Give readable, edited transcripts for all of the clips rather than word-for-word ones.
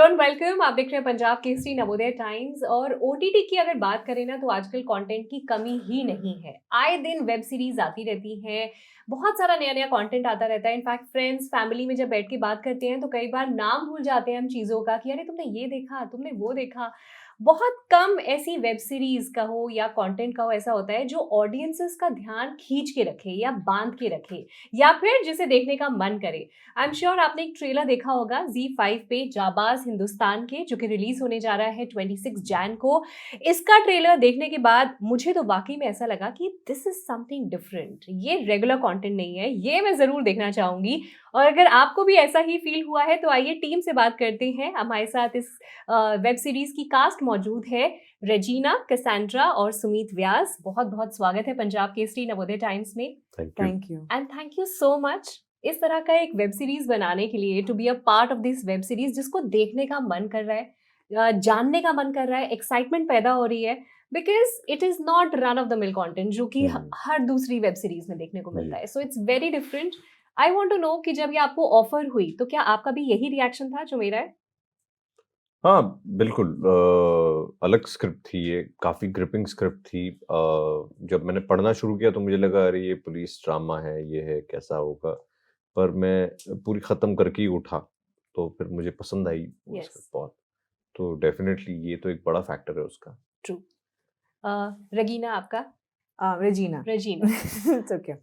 Hello and welcome. आप देख रहे हैं पंजाब केसरी नवोदय टाइम्स। और ओटीटी की अगर बात करें ना तो आजकल कंटेंट की कमी ही नहीं है। आए दिन वेब सीरीज आती रहती हैं, बहुत सारा नया नया कंटेंट आता रहता है। इनफैक्ट फ्रेंड्स फैमिली में जब बैठ के बात करते हैं तो कई बार नाम भूल जाते हैं हम चीज़ों का कि अरे तुमने ये देखा, तुमने वो देखा। बहुत कम ऐसी वेब सीरीज कहो या कंटेंट कहो ऐसा होता है जो ऑडियंसेस का ध्यान खींच के रखे या बांध के रखे या फिर जिसे देखने का मन करे। आई एम श्योर आपने एक ट्रेलर देखा होगा Z5 पे, जाबाज हिंदुस्तान के, जो कि रिलीज होने जा रहा है 26 जैन को। इसका ट्रेलर देखने के बाद मुझे तो वाकई में ऐसा लगा कि दिस इज समथिंग डिफरेंट, ये रेगुलर कंटेंट नहीं है, ये मैं जरूर देखना चाहूंगी। और अगर आपको भी ऐसा ही फील हुआ है तो आइए टीम से बात करते हैं। हमारे साथ इस वेब सीरीज की कास्ट मौजूद है, रेजीना, कैसेंड्रा और सुमीत व्यास। बहुत बहुत स्वागत है पंजाब केसरी नवोदय टाइम्स में। Thank you and thank you so much इस तरह का एक वेब सीरीज बनाने के लिए, to be a part of this web series जिसको देखने का मन कर रहा है, जानने का मन कर रहा है, एक्साइटमेंट पैदा हो रही है, because it is not run of the mill content जो कि हर दूसरी वेब सीरीज में देखने को मिलता है। So it's very different. I want to know कि जब ये आपको ऑफर हुई तो क्या आपका भी यही रिएक्शन था जो मेरा है? हाँ, बिल्कुल अलग स्क्रिप्ट थी ये, काफ़ी ग्रिपिंग स्क्रिप्ट थी। जब मैंने पढ़ना शुरू किया तो मुझे लगा अरे ये पुलिस ड्रामा है, ये है, कैसा होगा? पर मैं पूरी ख़त्म करके ही उठा, तो फिर मुझे पसंद आई वो यस, स्क्रिप्ट बहुत। तो डेफ़िनेटली ये तो एक बड़ा फैक्टर है उसका। ट्रू। रगीना, आपका? Regina. Regina. It's okay.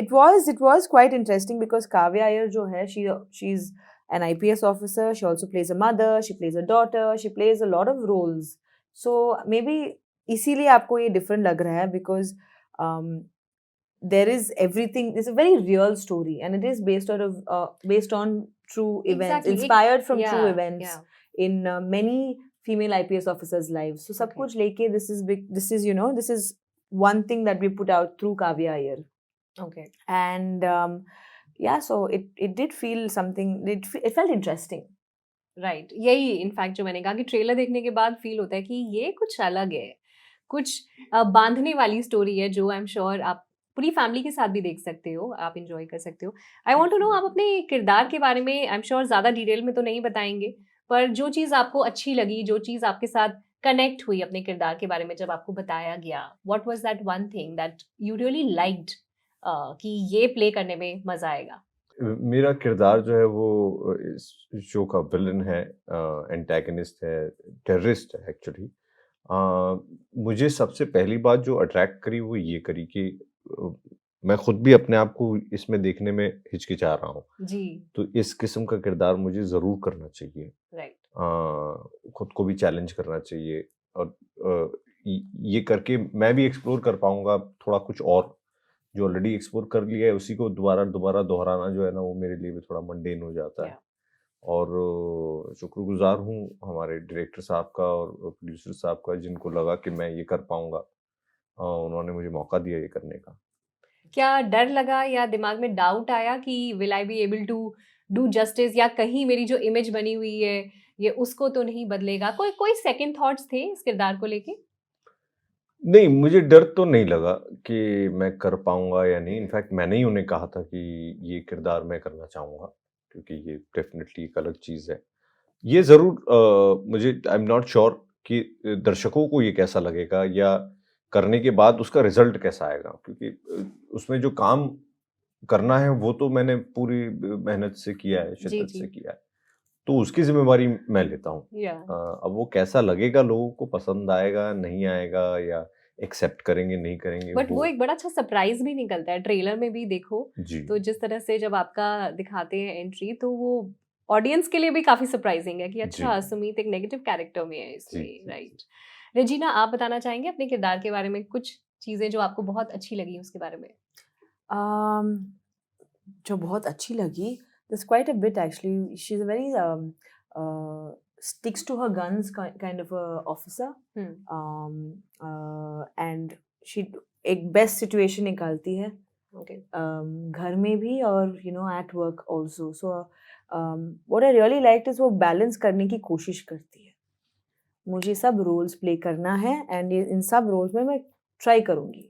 It was quite interesting because Kavya Iyer जो है, she's an IPS officer. She also plays a mother. She plays a daughter. She plays a lot of roles. So maybe इसीलिए आपको ये different लग रहा है because um, there is everything. It's a very real story and it is based on true events, Exactly. inspired from Yeah, true events yeah. in many female IPS officers' lives. So सब Okay. कुछ लेके this is big. This is one thing that we put out through Kavya Iyer. Okay. And yeah, so it did feel something. It felt interesting. Right, यही in fact जो मैंने कहा कि trailer देखने के बाद फील होता है कि ये कुछ अलग है, कुछ बांधने वाली स्टोरी है जो आई एम श्योर आप पूरी फैमिली के साथ भी देख सकते हो, आप इंजॉय कर सकते हो। आई वांट टू नो, आप अपने किरदार के बारे में आई एम श्योर ज़्यादा डिटेल में तो नहीं बताएंगे, पर जो चीज़ आपको अच्छी लगी, जो चीज़ आपके साथ कनेक्ट हुई अपने किरदार के बारे में जब आपको बताया गया, what was that one thing that you really liked कि ये प्ले करने में मज़ा आएगा? मेरा किरदार जो है वो इस शो का विलन है, एंटागनिस्ट है, टेररिस्ट है एक्चुअली। मुझे सबसे पहली बात जो अट्रैक्ट करी वो ये करी कि अ, मैं खुद भी अपने आप को इसमें देखने में हिचकिचा रहा हूँ। जी। तो इस किस्म का किरदार मुझे ज़रूर करना चाहिए। राइट। खुद को भी चैलेंज करना चाहिए और ये करके मैं भी एक्सप्लोर कर पाऊँगा थोड़ा कुछ और, जो ऑलरेडी एक्सप्लोर कर लिया है उसी को दोबारा दोहराना जो है ना वो मेरे लिए भी थोड़ा मंडेन हो जाता है। और शुक्रगुज़ार हूँ हमारे डायरेक्टर साहब का और प्रोड्यूसर साहब का, जिनको लगा कि मैं ये कर पाऊँगा। उन्होंने मुझे मौका दिया ये करने का। क्या डर लगा या दिमाग में डाउट आया कि will I be able to do justice, या कहीं मेरी जो इमेज बनी हुई है ये उसको तो नहीं बदलेगा? कोई कोई सेकंड थॉट्स थे इस किरदार को लेके? नहीं, मुझे डर तो नहीं लगा कि मैं कर पाऊँगा या नहीं। इनफैक्ट मैंने ही उन्हें कहा था कि ये किरदार मैं करना चाहूँगा, क्योंकि ये डेफ़िनेटली एक अलग चीज़ है। ये ज़रूर मुझे आई एम नॉट श्योर कि दर्शकों को ये कैसा लगेगा या करने के बाद उसका रिज़ल्ट कैसा आएगा, क्योंकि उसमें जो काम करना है वो तो मैंने पूरी मेहनत से किया है, शिद्दत से किया है। तो उसकी ज़िम्मेवारी मैं लेता हूँ। अब वो कैसा लगेगा, लोगों को पसंद आएगा, नहीं आएगा या एक्सेप्ट करेंगे, नहीं करेंगे बट वो एक बड़ा अच्छा सरप्राइज भी निकलता है ट्रेलर में भी देखो। जी। तो जिस तरह से जब आपका दिखाते हैं एंट्री, तो वो ऑडियंस के लिए भी काफी सरप्राइजिंग है कि अच्छा सुमीत एक नेगेटिव कैरेक्टर में है इसमें। राइट। रेजीना, आप बताना चाहेंगे अपने किरदार के बारे में कुछ चीजें जो आपको बहुत अच्छी लगी उसके बारे में? जो बहुत अच्छी लगी, there's quite a bit actually. She's a very sticks to her guns kind of a officer. And she एक बेस्ट सिचुएशन निकालती है, घर में भी और at work also. So what I really liked is वो बैलेंस करने की कोशिश करती है। मुझे सब रोल्स प्ले करना है एंड इन सब रोल्स में मैं ट्राई करूँगी।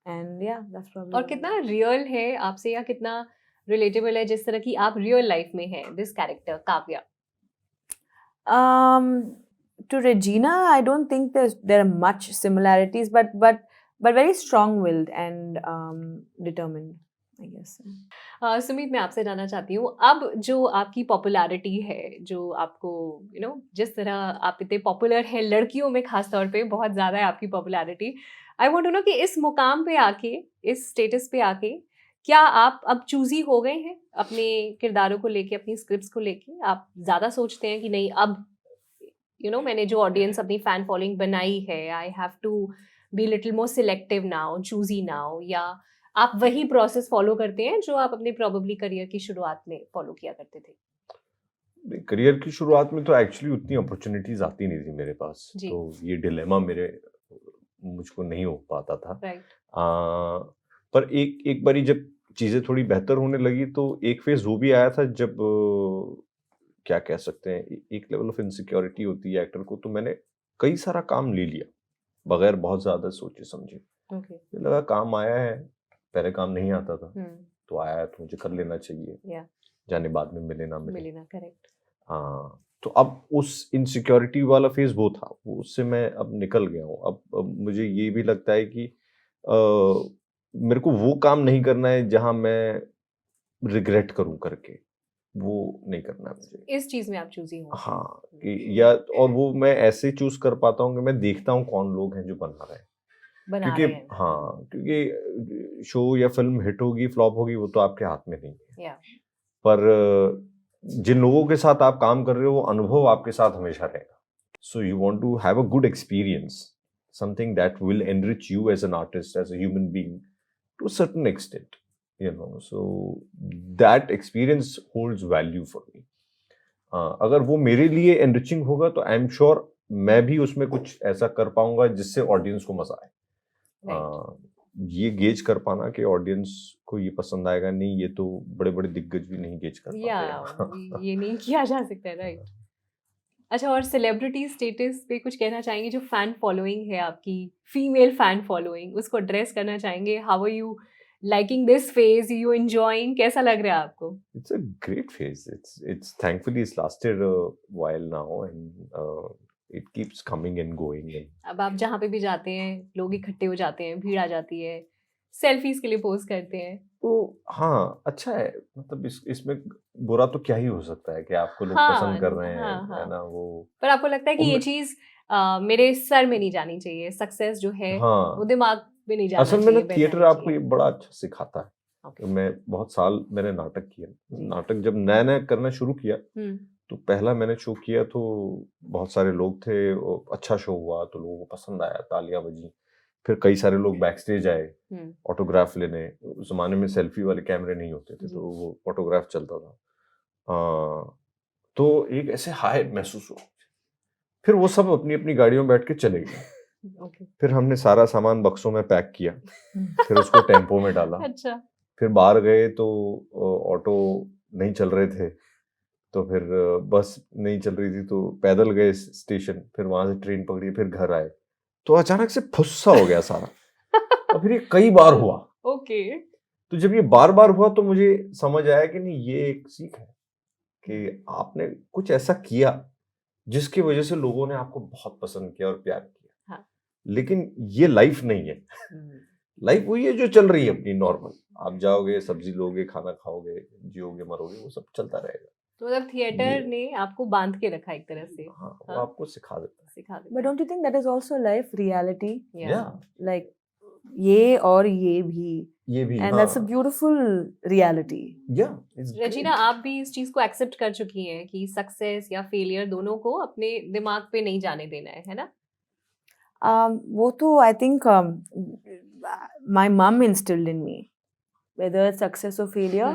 एंड या दैट्स प्रॉब्ली। और कितना रियल है आपसे या कितना रिलेटेबल है जिस तरह की आप रियल लाइफ में हैं, this character Kavya? Um, to Regina, I don't think there are much similarities, but very strong-willed and determined, I guess. Sumit, मैं आपसे जानना चाहती हूँ, अब जो आपकी पॉपुलैरिटी है, जो आपको जिस तरह आप इतने पॉपुलर हैं लड़कियों में, खास तौर पे बहुत ज़्यादा है आपकी popularity. I want to know कि इस मुकाम पे आके, इस स्टेटस पे आके, क्या आप अब चूजी हो गए हैं अपने किरदारों को लेके, अपनी स्क्रिप्ट्स को लेके? आप ज़्यादा सोचते हैं कि नहीं, अब मैंने जो ऑडियंस, अपनी फैन फॉलोइंग बनाई है, I have to be little more selective now, choosy now, या आप वही प्रोसेस फॉलो करते हैं जो आप अपने प्रोबेबली करियर की शुरुआत में फॉलो किया करते थे? करियर की शुरुआत में तो एक्चुअली उतनी अपॉर्चुनिटीज आती नहीं थी मेरे पास, जी। तो ये डिलेमा मुझको नहीं हो पाता था। राइट। पर एक बारी जब चीजें थोड़ी बेहतर होने लगी तो एक फेज वो भी आया था जब क्या कह सकते हैं, एक लेवल ऑफ इनसिक्योरिटी होती है एक्टर को, तो मैंने कई सारा काम ले लिया बगैर बहुत ज्यादा सोचे समझे। ओके। मुझे लगा काम आया है, पहले काम नहीं आता था, हम्म। तो आया है तो मुझे कर लेना चाहिए, या जाने बाद में मिले ना मिले। मिले ना, करेक्ट। हाँ, तो अब उस इनसिक्योरिटी वाला फेज वो था, वो उससे मैं अब निकल गया हूँ। अब मुझे ये भी लगता है कि मेरे को वो काम नहीं करना है जहां मैं रिग्रेट करूं करके, वो नहीं करना है मुझे। इस चीज में आप चूजी हो? हाँ, या और वो मैं ऐसे चूज कर पाता हूँ कि मैं देखता हूँ कौन लोग हैं जो बना रहे हैं, बना क्योंकि रहे हैं। हाँ, क्योंकि शो या फिल्म हिट होगी फ्लॉप होगी वो तो आपके हाथ में नहीं है, या पर जिन लोगों के साथ आप काम कर रहे हो वो अनुभव आपके साथ हमेशा रहेगा। So you want to have a good experience, something that will enrich you as an artist, as a human being to a certain extent, so that experience holds value for me. अगर वो मेरे लिए enriching होगा तो I am sure मैं भी उसमें कुछ ऐसा कर पाऊंगा जिससे ऑडियंस को मजा आए। ये गेज कर पाना कि ऑडियंस को ये पसंद आएगा नहीं, ये तो बड़े बड़े दिग्गज भी नहीं गेज कर पाते। ये नहीं किया जा सकता है, राइट। अच्छा, और सेलिब्रिटी स्टेटस पे कुछ कहना चाहेंगे? जो फैन फॉलोइंग है आपकी, फीमेल फैन फॉलोइंग, उसको एड्रेस करना चाहेंगे? How are you liking this phase? You enjoying? कैसा लग रहा है आपको? It's a great phase. It's thankfully it's lasted a while now, and it keeps coming and going. अब आप जहाँ पे भी जाते हैं, लोग इकट्ठे हो जाते हैं, भीड़ आ जाती है, सेल्फीज के लिए पोज करते हैं। तो हाँ, अच्छा है, मतलब इसमें बुरा तो क्या ही हो सकता है कि आपको लोग हाँ, पसंद कर रहे हैं, हाँ। है ना? वो पर आपको लगता है कि ये उनमें- चीज मेरे सर में नहीं जानी चाहिए, सक्सेस जो है वो हाँ, दिमाग में नहीं जाना असल में चाहिए, ना बैठ थिएटर जाना आपको ये चाहिए। बड़ा अच्छा सिखाता है। ओके। तो मैं बहुत साल मैंने नाटक किया। जी। नाटक जब नया नया करना शुरू किया तो पहला मैंने शो किया तो बहुत सारे लोग थे, अच्छा शो हुआ तो लोगों को पसंद आया, तालियां बजी। फिर कई सारे लोग बैक स्टेज आए ऑटोग्राफ लेने। उस जमाने में सेल्फी वाले कैमरे नहीं होते थे, जी। तो वो ऑटोग्राफ चलता था। तो एक ऐसे हाई महसूस हुआ। फिर वो सब अपनी अपनी गाड़ियों में बैठ के चले गए। ओके। फिर हमने सारा सामान बक्सों में पैक किया, फिर उसको टेम्पो में डाला। अच्छा। फिर बाहर गए तो ऑटो नहीं चल रहे थे, तो फिर बस नहीं चल रही थी तो पैदल गए स्टेशन, फिर वहां से ट्रेन पकड़ी, फिर घर आए। तो अचानक से फुस्सा हो गया सारा। और फिर ये कई बार हुआ। ओके। तो जब ये बार बार हुआ तो मुझे समझ आया कि नहीं, ये एक सीख है कि आपने कुछ ऐसा किया जिसकी वजह से लोगों ने आपको बहुत पसंद किया और प्यार किया। हाँ। लेकिन ये लाइफ नहीं है। लाइफ वही है जो चल रही है अपनी नॉर्मल। आप जाओगे, सब्जी लोगे, खाना खाओगे, जियोगे, मरोगे, वो सब चलता रहेगा। तो मतलब थिएटर ने आपको बांध के रखा एक तरह से। हाँ, वो आपको सिखा देता है। But don't you think that is also life reality? Yeah. Like ये और ये भी, and that's a beautiful reality. Yeah, it's रजीना, great. आप भी इस चीज को एक्सेप्ट कर चुकी हैं कि सक्सेस या फेलियर दोनों को अपने दिमाग पे नहीं जाने देना है ना? वो तो I think my mom instilled in me, whether it's success or failure,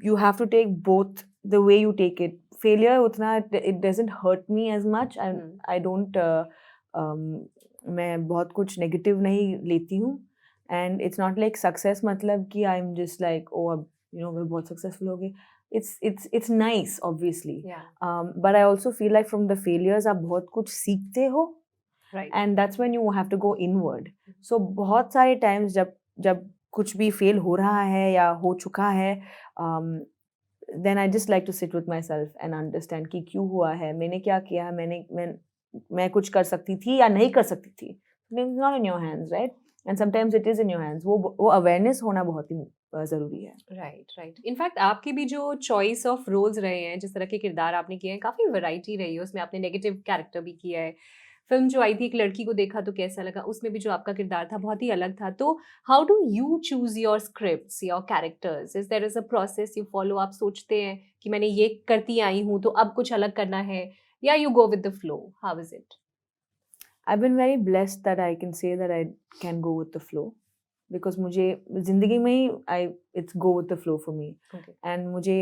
you have to take both the way you take it. Failure उतना it doesn't hurt me as much, and I don't मैं बहुत कुछ negative नहीं लेती हूँ, and it's not like success मतलब कि I'm just like अब मैं बहुत successful हो गई. It's nice obviously, but I also feel like from the failures आप बहुत कुछ सीखते हो. Right. And that's when you have to go inward. So बहुत सारे times जब कुछ भी fail हो रहा है या हो चुका है, then I just like to sit with myself and understand कि क्यों हुआ है, मैंने क्या किया है, मैं कुछ कर सकती थी या नहीं कर सकती थी. It's not in your hands, right? And sometimes it is in your hands. वो awareness होना बहुत ही ज़रूरी है. राइट. इनफैक्ट आपकी भी जो चॉइस ऑफ रोल्स रहे हैं, जिस तरह के किरदार आपने किए हैं, काफ़ी वैरायटी रही है. उसमें आपने नेगेटिव कैरेक्टर भी किया है. फिल्म जो आई थी एक लड़की को देखा तो कैसा लगा, उसमें भी जो आपका किरदार था बहुत ही अलग था. तो how do you choose your scripts, your characters? Is there is a process you follow? आप सोचते हैं कि मैंने ये करती आई हूँ तो अब कुछ अलग करना है, या you go with the flow? How is it? I've been very blessed that I can say that I can go with the flow, because मुझे ज़िंदगी में ही it's go with the flow for me. Okay. And मुझे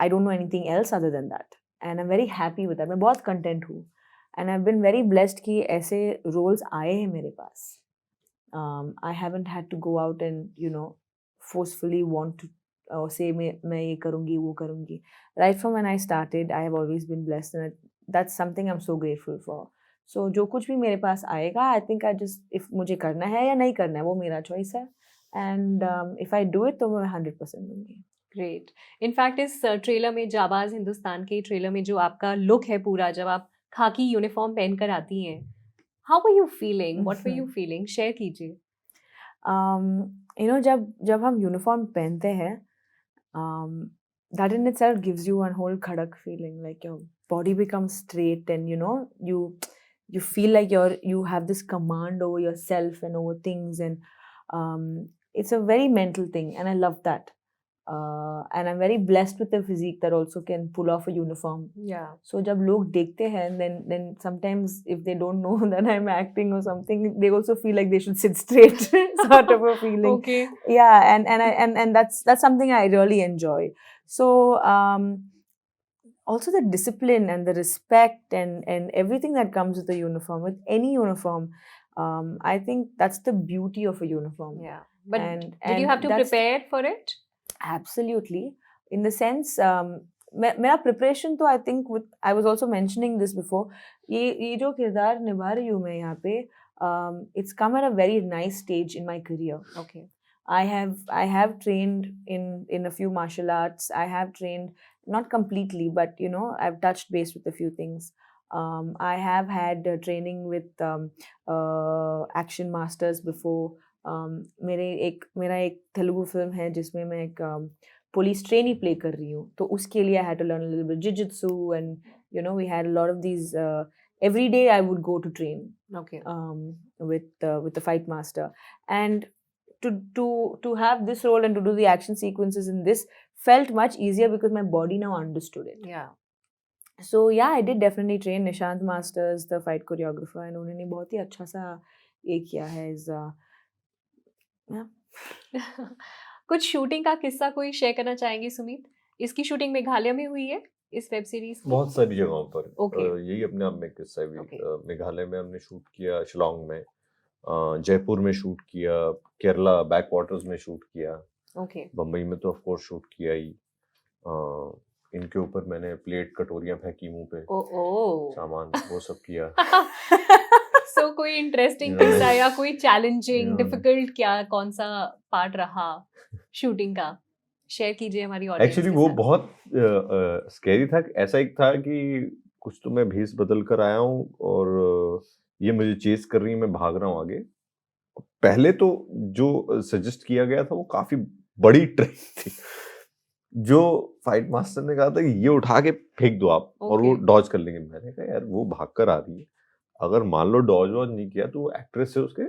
I don't know anything else other than that, and I'm very happy with that. मैं बहुत content हूँ, and I've been very blessed कि ऐसे roles आए हैं मेरे पास. I haven't had to go out and forcefully want to say मैं ये करूँगी वो करूँगी. Right from when I started, I have always been blessed, and that's something I'm so grateful for. So जो कुछ भी मेरे पास आएगा, I think if मुझे करना है या नहीं करना है, वो मेरा choice है. And if I do it, तो मैं 100% दूंगी. ग्रेट. इनफैक्ट इस ट्रेलर में, जाबाज हिंदुस्तान के ट्रेलर में, जो आपका लुक है पूरा, जब आप खाकी यूनिफॉर्म पहनकर आती हैं, how were you feeling? What were you feeling? Share कीजिए. जब हम यूनिफॉर्म पहनते हैं, that in itself gives you one whole khadak feeling, like your body becomes straight, and you feel like you have this command over yourself and over things, and it's a very mental thing, and I love that. And I'm very blessed with a physique that also can pull off a uniform. Yeah. So जब लोग देखते हैं, then sometimes if they don't know that I'm acting or something, they also feel like they should sit straight, sort of a feeling. Okay. Yeah, and that's something I really enjoy. So also the discipline and the respect and everything that comes with a uniform, with any uniform, I think that's the beauty of a uniform. Yeah. But did you and have to prepare for it? Absolutely. In the sense, मेरा preparation तो I think I was also mentioning this before. ये जो किरदार निभा रही हूँ मैं यहाँ पे, it's come at a very nice stage in my career. Okay. I have trained in a few martial arts. I have trained, not completely, but I've touched base with a few things. I have had training with action masters before. मेरा एक Telugu film है जिसमें मैं एक police trainee play कर रही हूँ, तो उसके लिए I had to learn a little bit jiu-jitsu, and we had a lot of these. Every day I would go to train. Okay. With the fight master, and to have this role and to do the action sequences in this felt much easier because my body now understood it. Yeah. So yeah, I did definitely train Nishant Masters, the fight choreographer, and उन्होंने बहुत ही अच्छा सा ये किया है. कुछ shooting का किस्सा कोई शेयर करना चाहेंगे सुमित? इसकी शूटिंग मेघालय में हुई है, इस वेब सीरीज की? बहुत सारी जगहों पर. Okay. यही अपने आप में किस्सा भी. Okay. मेघालय में हमने शूट किया, शिलोंग में, जयपुर में शूट किया, केरला बैक वाटर्स में शूट किया, Okay. बम्बई में तो ऑफ कोर्स शूट किया ही. इनके ऊपर मैंने प्लेट कटोरियां फेंकी मुंह पे, Oh. सामान वो सब किया. So कोई इंटरेस्टिंग Yeah. किस्सा या कोई चैलेंजिंग, Yeah. डिफिकल्ट, क्या कौन सा पार्ट रहा शूटिंग का? शेयर कीजिए हमारी ऑडियंस एक्चुअली के वो साथ. बहुत स्कैरी था. ऐसा एक था कि कुछ तो मैं भेस बदल कर आया हूँ और ये मुझे चेस कर रही है, मैं भाग रहा हूँ आगे. पहले तो जो सजेस्ट किया गया था वो काफी बड़ी ट्रिक थी. जो फाइट मास्टर ने कहा था कि ये उठा के फेंक दो आप और वो Okay. डॉज कर लेंगे. मैंने कहा यार वो भाग कर आ रही है, अगर मान लो डॉज वॉज नहीं किया तो वो एक्ट्रेस से उसके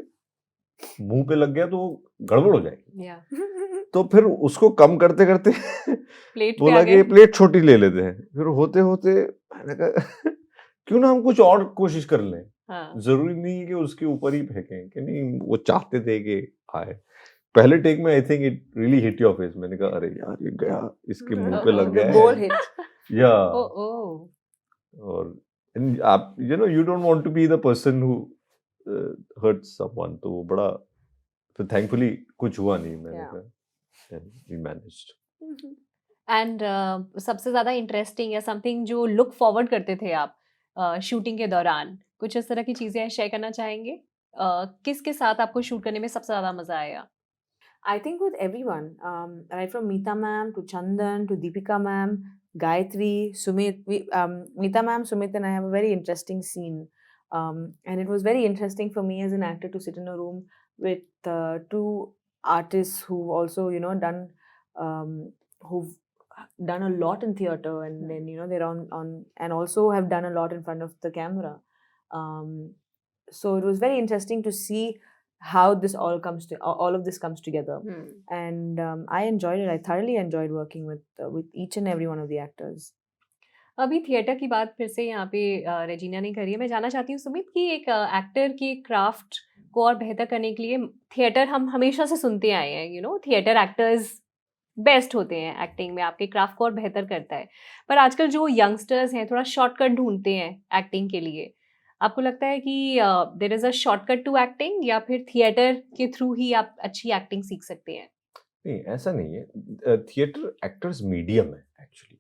मुंह पे लग गया तो वो गड़बड़ हो जाएगी. Yeah. तो फिर उसको कम करते करते प्लेट पे बोला आ कि ये गए. प्लेट छोटी ले लेते हैं. फिर होते होते मैंने कहा क्यों ना हम कुछ और कोशिश कर लें. हाँ. जरूरी नहीं है कि उसके ऊपर ही फेंकें, कि नहीं वो चाहते थे कि आए. पहले टेक में I think it really hit your face. मैंने कहा अरे यार ये गया, इसके मुंह पे लग The गया ball है. hit. या Oh. और आप you don't want to be the person who hurts someone. तो वो बड़ा, तो थैंकफुली कुछ हुआ नहीं. मैंने Yeah. कहा we managed. एंड सबसे ज्यादा इंटरेस्टिंग या समथिंग जो लुक फॉरवर्ड करते थे आप शूटिंग के दौरान, कुछ इस तरह की चीजें शेयर करना चाहेंगे? किसके साथ आपको शूट करने में सबसे ज्यादा मजा आया? I think with everyone, right from Meeta ma'am to Chandan to Deepika ma'am, Gayatri, Sumit. Meeta ma'am, Sumit, and I have a very interesting scene, and it was very interesting for me as an actor to sit in a room with two artists who've also, um, who've done a lot in theater, and then they're on and also have done a lot in front of the camera. Um, so it was very interesting to see how this all of this comes together, and I enjoyed it. I thoroughly enjoyed working with each and every one of the actors. अभी theatre की बात फिर से यहाँ पे Regina ने करी है। मैं जानना चाहती हूँ सुमित कि एक एक्टर के क्राफ्ट को और बेहतर करने के लिए थिएटर हम हमेशा से सुनते आए हैं, थिएटर एक्टर्स बेस्ट होते हैं एक्टिंग में, आपके क्राफ्ट को और बेहतर करता है। पर आजकल जो यंगस्टर्स हैं थोड़ा शॉर्टकट ढूंढते हैं एक्टिंग के लिए। आपको लगता है कि there is a shortcut to acting, या फिर थिएटर के थ्रू ही आप अच्छी एक्टिंग सीख सकते हैं? नहीं, ऐसा नहीं है। थिएटर एक्टर्स मीडियम है एक्चुअली,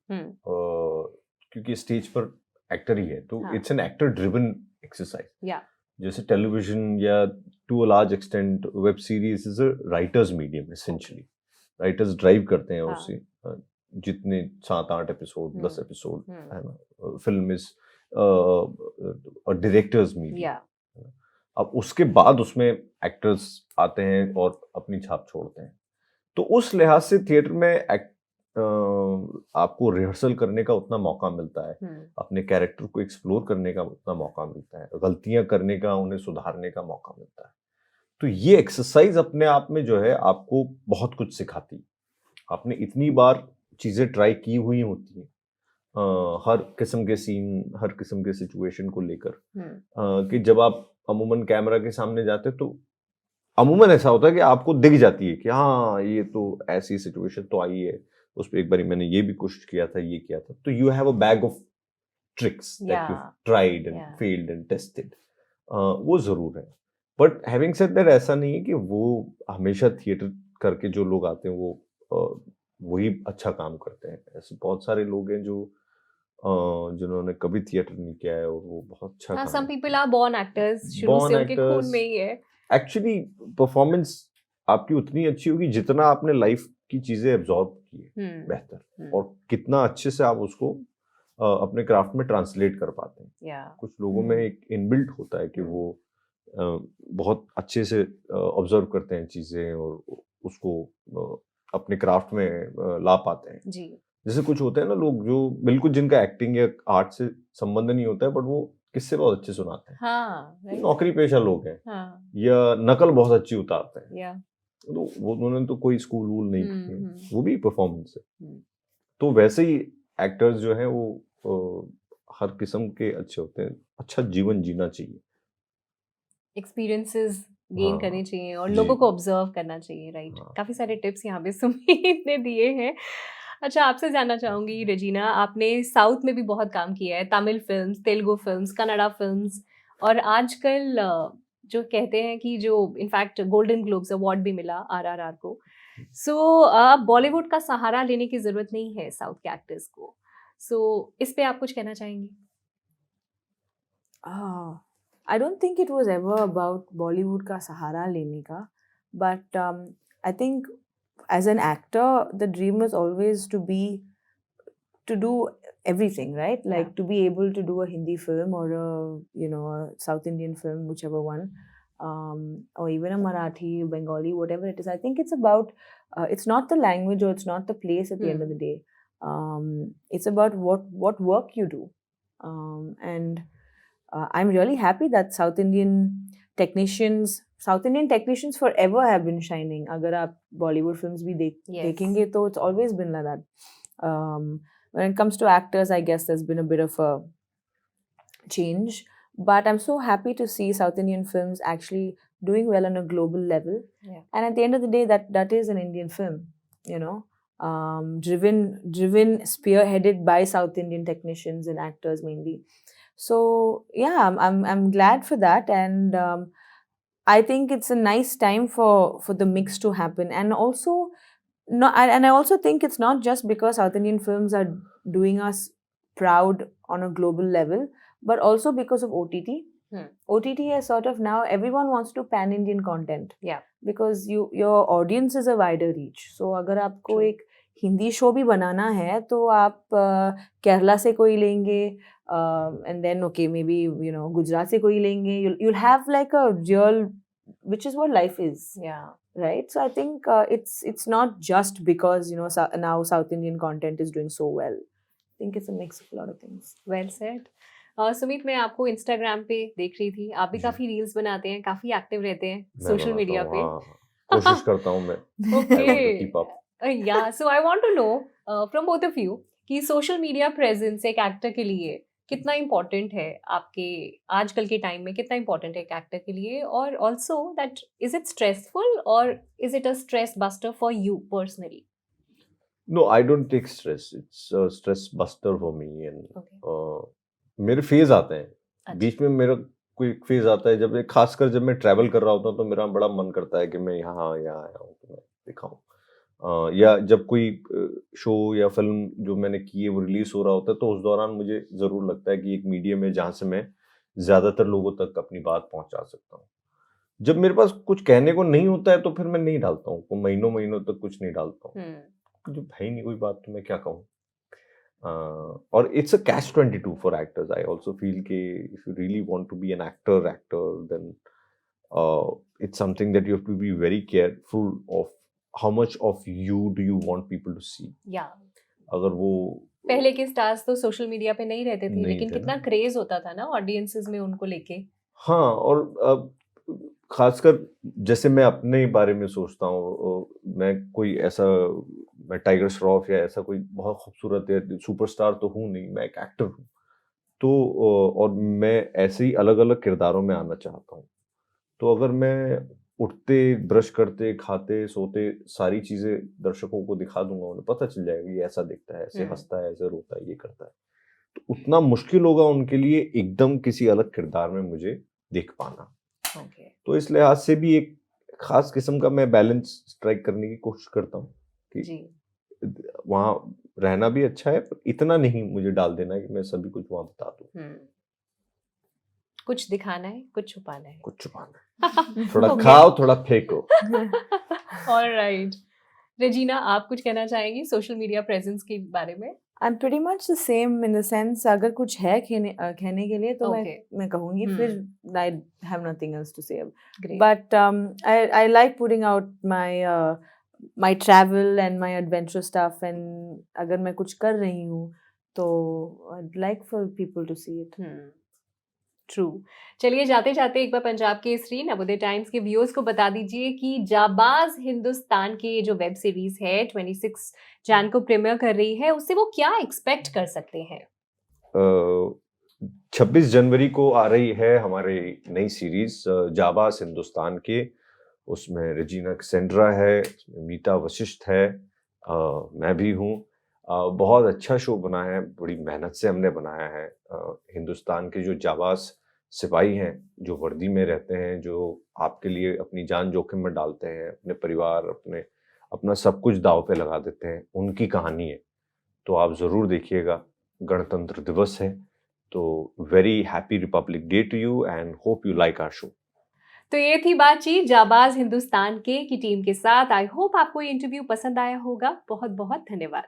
क्योंकि स्टेज पर एक्टर ही है, तो it's an actor driven exercise. या जैसे टेलीविजन या to a large extent web series is a writer's medium essentially. Writers drive करते हैं उससे, जितने 7-8 एपिसोड 10 एपिसोड है ना। Film is directors medium. अब उसके बाद उसमें एक्टर्स आते हैं और अपनी छाप छोड़ते हैं। तो उस लिहाज से थिएटर में आपको रिहर्सल करने का उतना मौका मिलता है, अपने कैरेक्टर को एक्सप्लोर करने का उतना मौका मिलता है, गलतियां करने का, उन्हें सुधारने का मौका मिलता है। तो ये एक्सरसाइज अपने आप में जो है आपको बहुत कुछ सिखाती है। आपने इतनी बार चीजें ट्राई की हुई होती हैं, हर किस्म के सीन, हर किस्म के सिचुएशन को लेकर, कि जब आप अमूमन कैमरा के सामने जाते तो अमूमन ऐसा होता है कि आपको दिख जाती है कि हाँ ये तो ऐसी सिचुएशन तो आई है, उस पर एक बार मैंने ये भी कोशिश किया था, ये किया था। तो you have a bag of tricks that you tried and failed and tested, वो जरूर है। बट हैविंग सेड दैट, ऐसा नहीं है कि वो हमेशा थिएटर करके जो लोग आते हैं वो वही अच्छा काम करते हैं। ऐसे बहुत सारे लोग हैं जो जिन्होंने कभी थिएटर नहीं किया है और वो बहुत अच्छा काम। Some people are born actors, शुरू से उनके खून में ही है। एक्चुअली परफॉर्मेंस आपकी उतनी अच्छी होगी जितना आपने लाइफ की चीजें एब्जॉर्ब की है बेहतर, और कितना अच्छे से आप उसको अपने क्राफ्ट में ट्रांसलेट कर पाते हैं। कुछ लोगों में एक इनबिल्ट होता है कि वो बहुत अच्छे से ऑब्जर्व करते हैं चीजें और उसको अपने क्राफ्ट में ला पाते हैं जी। जैसे कुछ होते हैं ना लोग जो बिल्कुल, जिनका एक्टिंग या आर्ट से संबंध नहीं होता है, बट वो किससे बहुत अच्छे सुनाते हैं, नौकरी पेशा लोग हैं, या नकल बहुत अच्छी उतारते हैं, तो वो उन्होंने तो कोई स्कूल वूल नहीं किए, वो भी परफॉर्मेंस है। तो वैसे ही एक्टर्स जो हैं वो हर किस्म के अच्छे होते हैं। अच्छा जीवन जीना चाहिए, एक्सपीरियंसेस गेन करने चाहिए और लोगों को ऑब्जर्व करना चाहिए, राइट। काफी सारे टिप्स यहाँ पे सुमित ने दिए हैं। अच्छा, आपसे जानना चाहूंगी रेजिना, आपने साउथ में भी बहुत काम किया है, Tamil films, Telugu films, Kannada films, और आजकल जो कहते हैं कि जो इनफैक्ट गोल्डन ग्लोब्स अवार्ड भी मिला RRR को। सो बॉलीवुड का सहारा लेने की जरूरत नहीं है साउथ के एक्टर्स को। सो इस पे आप कुछ कहना चाहेंगी? I don't think it was ever about Bollywood ka sahara lene ka, but I think as an actor, the dream was always to do everything, right? Like to be able to do a Hindi film or a South Indian film, whichever one, or even a Marathi, Bengali, whatever it is. I think it's about, it's not the language or it's not the place at the end of the day. It's about what work you do, and I'm really happy that South Indian technicians forever have been shining. Agar aap Bollywood films bhi dekhenge, to it's always been like that. When it comes to actors, I guess there's been a bit of a change, but I'm so happy to see South Indian films actually doing well on a global level. And at the end of the day, that is an Indian film, driven, spearheaded by South Indian technicians and actors mainly. So yeah, I'm glad for that, and I think it's a nice time for the mix to happen. And also, I also think it's not just because South Indian films are doing us proud on a global level, but also because of OTT. OTT is sort of now everyone wants to pan Indian content. Yeah. Because your audience is a wider reach. So अगर आपको True. एक Hindi show भी बनाना है तो आप केरला से कोई लेंगे and then okay maybe Gujarat से कोई लेंगे. You'll have like a real, which is what life is. Yeah. Right? So I think it's not just because now South Indian content is doing so well. I think it's a mix of a lot of things. Well said. Sumit, मैं आपको Instagram पे देख रही थी, आप भी जी। काफी reels बनाते हैं, काफी एक्टिव रहते हैं मैं सोशल बनाता मीडिया हूँ, पे. हाँ, कोशिश करता हूँ मैं. I want to keep up. Yeah, so I want to know from both of you कि सोशल मीडिया प्रेजेंस एक एक्टर के लिए कितना इम्पोर्टेंट है, आपके आजकल के टाइम में कितना इम्पोर्टेंट है एक एक्टर के लिए, और also that is it stressful और is it a stress buster for you personally? No, I don't take stress. It's a stress buster for me. And Okay. मेरे फेज आते हैं. अच्छा. बीच में मेरा कोई फेज आता है जब खासकर जब मैं ट्रैवल कर रहा होता हूँ तो मेरा बड़ा मन करता है कि मैं यहाँ आया हूँ तो मैं दिखाऊं. या जब कोई शो या फिल्म जो मैंने की है वो रिलीज हो रहा होता है तो उस दौरान मुझे जरूर लगता है कि एक मीडियम है जहाँ से मैं ज्यादातर लोगों तक अपनी बात पहुंचा सकता हूँ. जब मेरे पास कुछ कहने को नहीं होता है तो फिर मैं नहीं डालता हूँ, महीनों महीनों तक कुछ नहीं डालता हूँ. जब है ही नहीं कोई बात तो मैं क्या कहूँ. और it's a catch 22 for actors. I also feel कि if you really want to be an actor then it's something that you have to be very careful of how much of you do you want people to see. या अगर वो पहले के stars तो social media पे नहीं रहते थे, नहीं लेकिन थे कितना ना. क्रेज होता था ना ऑडियंसेस में उनको लेके. हाँ, और खासकर जैसे मैं अपने बारे में सोचता हूँ, मैं कोई ऐसा मैं टाइगर श्रॉफ या ऐसा कोई बहुत खूबसूरत या सुपरस्टार तो हूँ नहीं, मैं एक एक्टर हूँ. तो और मैं ऐसे ही अलग अलग किरदारों में आना चाहता हूँ. तो अगर मैं उठते ब्रश करते खाते सोते सारी चीजें दर्शकों को दिखा दूंगा, उन्हें पता चल जाएगा ये ऐसा दिखता है, ऐसे हंसता है, ऐसे रोता है, ये करता है, तो उतना मुश्किल होगा उनके लिए एकदम किसी अलग किरदार में मुझे देख पाना. Okay. तो इस लिहाज से भी एक खास किस्म का मैं बैलेंस स्ट्राइक करने की कोशिश करता हूँ कि जी. वहाँ रहना भी अच्छा है पर इतना नहीं मुझे डाल देना है कि मैं सभी कुछ वहाँ बता दूँ. कुछ दिखाना है, कुछ छुपाना है. कुछ छुपाना है. थोड़ा Okay. खाओ, थोड़ा फेंको. ऑलराइट. रेजिना, आप कुछ कहना चाहेंगी सोशल मीडिया प्रेजेंस के बारे में? I'm pretty much the same in the sense अगर कुछ है कहने के लिए तो Okay. मैं कहूँगी, फिर I have nothing else to say. Great. But I like putting out my travel and my adventure stuff, and अगर मैं कुछ कर रही हूँ तो I'd like for people to see it. True. चलिए जाते जाते एक बार पंजाब केसरी नवोदय टाइम्स के व्यूअर्स को बता दीजिए कि जाबाज हिंदुस्तान की ये जो वेब सीरीज है 26 जैन को प्रीमियर कर रही है, उससे वो क्या एक्सपेक्ट कर सकते हैं? 26 जनवरी को आ रही है हमारी नई सीरीज जाबाज हिंदुस्तान के. उसमें रेजिना कैसेंड्रा है, मीता वशिष्ठ है, मैं भी हूँ. बहुत अच्छा शो बना है, बड़ी मेहनत से हमने बनाया है. हिंदुस्तान के जो जाबाज सिपाही हैं, जो वर्दी में रहते हैं, जो आपके लिए अपनी जान जोखिम में डालते हैं, अपने परिवार अपना सब कुछ दांव पे लगा देते हैं, उनकी कहानी है. तो आप ज़रूर देखिएगा. गणतंत्र दिवस है, तो very happy republic day to you and hope you like our show. तो ये थी बातचीत जाबाज हिंदुस्तान की टीम के साथ. आई होप आपको ये इंटरव्यू पसंद आया होगा. बहुत बहुत धन्यवाद.